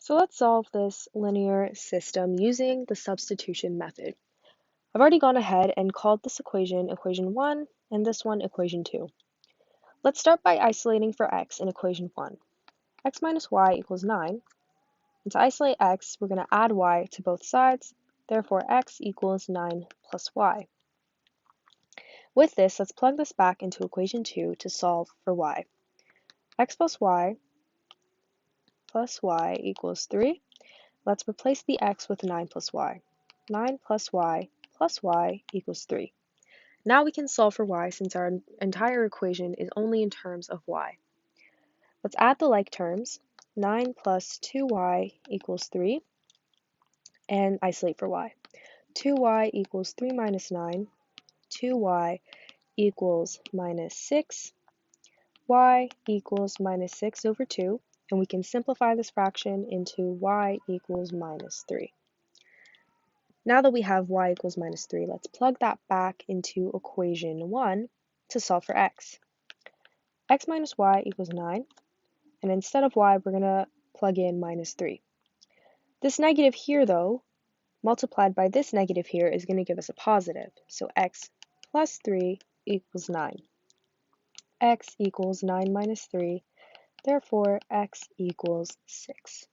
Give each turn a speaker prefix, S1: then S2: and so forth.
S1: So let's solve this linear system using the substitution method. I've already gone ahead and called this equation equation 1 and this one equation 2. Let's start by isolating for x in equation 1. X minus y equals 9. And to isolate x, we're going to add y to both sides. Therefore, x equals 9 plus y. With this, let's plug this back into equation 2 to solve for y. X plus y equals 3. Let's replace the x with 9 plus y. 9 plus y equals 3. Now we can solve for y since our entire equation is only in terms of y. Let's add the like terms. 9 plus 2y equals 3, and isolate for y. 2y equals 3 minus 9. 2y equals minus 6. Y equals minus 6 over 2, and we can simplify this fraction into y equals minus 3. Now that we have y equals minus 3, let's plug that back into equation 1 to solve for x. X minus y equals 9, and instead of y, we're going to plug in minus 3. This negative here, though, multiplied by this negative here is going to give us a positive, so x plus 3 equals 9. X equals 9 minus 3, therefore x equals 6.